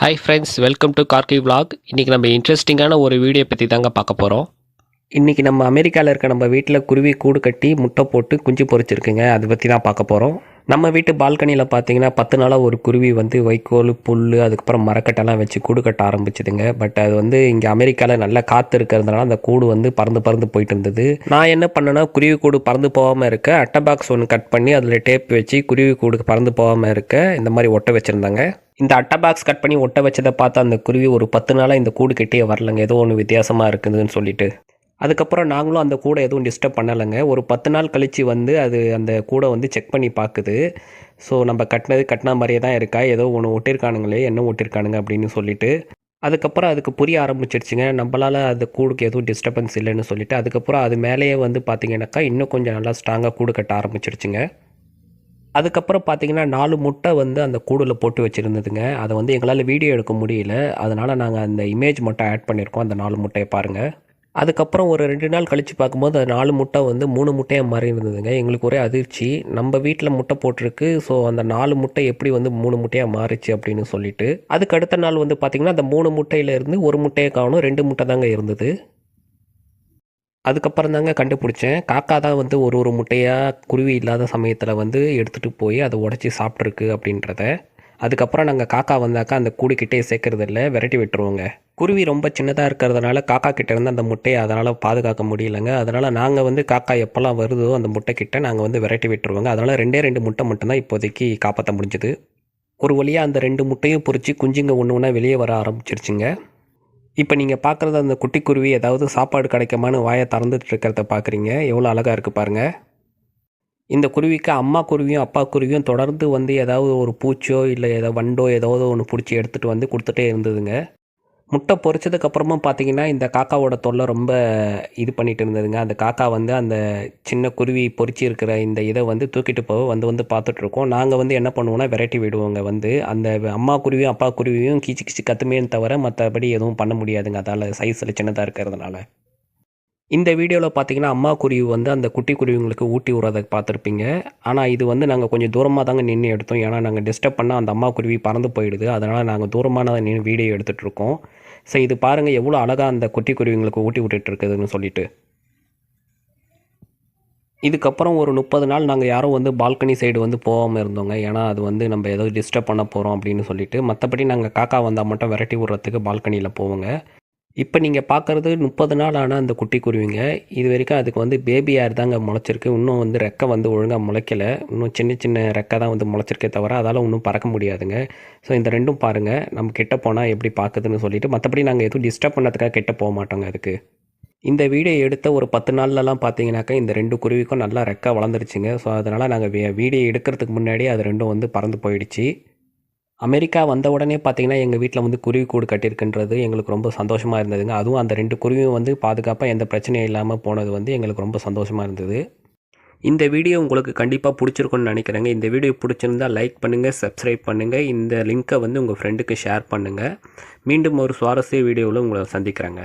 Hi friends, welcome to Gargi vlog. இன்றைக்கி நம்ம இன்ட்ரெஸ்டிங்கான ஒரு வீடியோ பற்றி தாங்க பார்க்க போகிறோம். இன்றைக்கி நம்ம அமெரிக்காவில் இருக்க நம்ம வீட்டில் குருவி கூடு கட்டி முட்டை போட்டு குஞ்சு பொரிச்சிருக்குங்க. அதை பற்றி தான் பார்க்க போகிறோம். நம்ம வீட்டு பால்கனியில் பார்த்தீங்கன்னா 10 நாளாக ஒரு குருவி வந்து வைக்கோல், புல், அதுக்கப்புறம் மரக்கட்டெல்லாம் வச்சு கூடு கட்ட ஆரம்பிச்சுதுங்க. பட் அது வந்து இங்கே அமெரிக்காவில் நல்ல காற்று இருக்கிறதுனால அந்த கூடு வந்து பறந்து போயிட்டு இருந்தது. நான் என்ன பண்ணேன்னா, குருவி கூடு பறந்து போகாமல் இருக்க அட்டை பாக்ஸ் ஒன்று கட் பண்ணி அதில் டேப் வச்சு குருவி கூடு பறந்து போகாமல் இருக்க இந்த மாதிரி ஒட்ட வச்சுருந்தாங்க. இந்த அட்டை பாக்ஸ் கட் பண்ணி ஒட்ட வச்சதை பார்த்து அந்த குருவி ஒரு 10 நாளாக இந்த கூடு கட்டியே வரலங்க. ஏதோ ஒன்று வித்தியாசமாக இருக்குதுன்னு சொல்லிட்டு அதுக்கப்புறம் நாங்களும் அந்த கூடை எதுவும் டிஸ்டர்ப் பண்ணலைங்க. ஒரு 10 நாள் கழித்து வந்து அது அந்த கூடை வந்து செக் பண்ணி பார்க்குது. ஸோ நம்ம கட்டின மாதிரியே தான் இருக்கா, ஏதோ ஒன்று ஒட்டியிருக்கானுங்களே, என்ன ஒட்டியிருக்கானுங்க அப்படின்னு சொல்லிட்டு அதுக்கப்புறம் அதுக்கு புரிய ஆரம்பிச்சிருச்சுங்க. நம்மளால் அந்த கூடுக்கு எதுவும் டிஸ்டர்பன்ஸ் இல்லைன்னு சொல்லிட்டு அதுக்கப்புறம் அது மேலேயே வந்து பார்த்திங்கனாக்கா இன்னும் கொஞ்சம் நல்லா ஸ்ட்ராங்காக கூடு கட்ட ஆரம்பிச்சிருச்சுங்க. அதுக்கப்புறம் பார்த்தீங்கன்னா 4 முட்டை வந்து அந்த கூடில் போட்டு வச்சுருந்ததுங்க. அதை வந்து எங்களால் வீடியோ எடுக்க முடியல. அதனால் நாங்கள் அந்த இமேஜ் மட்டும் ஆட் பண்ணியிருக்கோம். அந்த 4 முட்டையை பாருங்கள். அதுக்கப்புறம் ஒரு 2 நாள் கழித்து பார்க்கும்போது அது 4 முட்டை வந்து 3 முட்டையாக மாறி இருந்ததுங்க. எங்களுக்கு ஒரே அதிர்ச்சி. நம்ம வீட்டில் முட்டை போட்டிருக்கு, ஸோ அந்த 4 முட்டை எப்படி வந்து 3 முட்டையாக மாறிச்சு அப்படின்னு சொல்லிட்டு அதுக்கு அடுத்த நாள் வந்து பார்த்திங்கன்னா அந்த 3 முட்டையிலேருந்து ஒரு முட்டையை காணும், 2 முட்டை தாங்க இருந்தது. அதுக்கப்புறம் தாங்க கண்டுபிடிச்சேன். காக்கா தான் வந்து ஒரு முட்டையாக குருவி இல்லாத சமயத்தில் வந்து எடுத்துகிட்டு போய் அதை உடச்சி சாப்பிட்ருக்கு அப்படின்றத. அதுக்கப்புறம் நாங்கள் காக்கா வந்தாக்கா அந்த கூடுக்கிட்டே சேர்க்கறதில்ல, விரட்டி விட்டுருவோங்க. குருவி ரொம்ப சின்னதாக இருக்கிறதுனால காக்கா கிட்டேருந்து அந்த முட்டையை அதனால் பாதுகாக்க முடியலைங்க. அதனால் நாங்கள் வந்து காக்கா எப்போல்லாம் வருதோ அந்த முட்டைக்கிட்ட நாங்கள் வந்து விரட்டி விட்டுருவோங்க. அதனால் 2 முட்டை மட்டும்தான் இப்போதைக்கு காப்பாற்ற முடிஞ்சுது. ஒரு வழியாக அந்த 2 முட்டையும் பொறிச்சு குஞ்சுங்க ஒன்று ஒன்றா வெளியே வர ஆரம்பிச்சிருச்சுங்க. இப்போ நீங்கள் பார்க்குறது அந்த குட்டிக்குருவி ஏதாவது சாப்பாடு கிடைக்குமான்னு வாயை திறந்துட்டு இருக்கிறத பார்க்குறீங்க. எவ்வளோ அழகாக இருக்குது பாருங்கள். இந்த குருவிக்கு அம்மா குருவியும் அப்பா குருவியும் தொடர்ந்து வந்து ஏதாவது ஒரு பூச்சோ இல்லை ஏதோ வண்டோ ஏதாவது ஒன்று பிடிச்சி எடுத்துகிட்டு வந்து கொடுத்துட்டே இருந்ததுங்க. முட்டை பொரிச்சதுக்கப்புறமா பார்த்தீங்கன்னா இந்த காக்காவோட தொல்லை ரொம்ப இது பண்ணிகிட்டு இருந்ததுங்க. அந்த காக்கா வந்து அந்த சின்ன குருவி பொரிச்சு இருக்கிற இந்த இதை வந்து தூக்கிட்டு போக வந்து பார்த்துட்ருக்கோம். நாங்கள் வந்து என்ன பண்ணுவோன்னா விரட்டி விடுவோங்க. வந்து அந்த அம்மா குருவியும் அப்பா குருவியும் கீச்சு கத்துமேன்னு தவிர மற்றபடி எதுவும் பண்ண முடியாதுங்க. அதால் சைஸில் சின்னதாக இருக்கிறதுனால. இந்த வீடியோவில் பார்த்தீங்கன்னா அம்மா குருவி வந்து அந்த குட்டி குருவிங்களுக்கு ஊட்டி விடுறதை பார்த்துருப்பீங்க. ஆனால் இது வந்து நாங்கள் கொஞ்சம் தூரமாக தாங்க நின்று எடுத்தோம். ஏன்னா நாங்கள் டிஸ்டர்ப் பண்ணால் அந்த அம்மா குருவி பறந்து போயிடுது. அதனால் நாங்கள் தூரமான நின்று வீடியோ எடுத்துகிட்ருக்கோம். ஸோ இது பாருங்கள் எவ்வளோ அழகாக அந்த குட்டி குருவிங்களுக்கு ஊட்டி விட்டுட்டுருக்குதுன்னு சொல்லிட்டு. இதுக்கப்புறம் ஒரு 30 நாள் நாங்கள் யாரும் வந்து பால்கனி சைடு வந்து போகாமல் இருந்தோங்க. ஏன்னா அது வந்து நம்ம ஏதோ டிஸ்டர்ப் பண்ண போகிறோம் அப்படின்னு சொல்லிட்டு. மற்றபடி நாங்கள் காக்கா வந்தால் மட்டும் விரட்டி விடுறதுக்கு பால்கனியில் போவோங்க. இப்போ நீங்கள் பார்க்குறது 30 நாள் ஆன அந்த குட்டி குருவிங்க. இது வரைக்கும் அதுக்கு வந்து பேபி ஏர் தாங்க முளைச்சிருக்கு. இன்னும் வந்து ரெக்கை வந்து ஒழுங்காக முளைக்கலை. இன்னும் சின்ன ரெக்கை தான் வந்து முளைச்சிருக்கே தவிர அதால் இன்னும் பறக்க முடியாதுங்க. ஸோ இந்த ரெண்டும் பாருங்கள், நம்ம கிட்ட போனால் எப்படி பார்க்குதுன்னு சொல்லிட்டு. மற்றபடி நாங்கள் எதுவும் டிஸ்டர்ப் பண்ணதுக்காக கிட்ட போக மாட்டோங்க அதுக்கு. இந்த வீடியோ எடுத்த ஒரு 10 நாள்லலாம் பார்த்தீங்கன்னாக்கா இந்த 2 குருவிக்கும் நல்லா ரெக்கை வளர்ந்துருச்சுங்க. ஸோ அதனால் நாங்கள் வீடியோ எடுக்கிறதுக்கு முன்னாடி அது ரெண்டும் வந்து பறந்து போயிடுச்சு. அமெரிக்கா வந்த உடனே பார்த்தீங்கன்னா எங்கள் வீட்டில் வந்து குருவி கூடு கட்டியிருக்குன்றது எங்களுக்கு ரொம்ப சந்தோஷமாக இருந்ததுங்க. அதுவும் அந்த 2 குருவியும் வந்து பாதுகாப்பாக எந்த பிரச்சனையும் இல்லாமல் போனது வந்து எங்களுக்கு ரொம்ப சந்தோஷமாக இருந்தது. இந்த வீடியோ உங்களுக்கு கண்டிப்பாக பிடிச்சிருக்குன்னு நினைக்கிறேங்க. இந்த வீடியோ பிடிச்சிருந்தால் லைக் பண்ணுங்கள், சப்ஸ்கிரைப் பண்ணுங்கள். இந்த லிங்க்கை வந்து உங்கள் ஃப்ரெண்டுக்கு ஷேர் பண்ணுங்கள். மீண்டும் ஒரு சுவாரஸ்ய வீடியோவில் உங்களை சந்திக்கிறேங்க.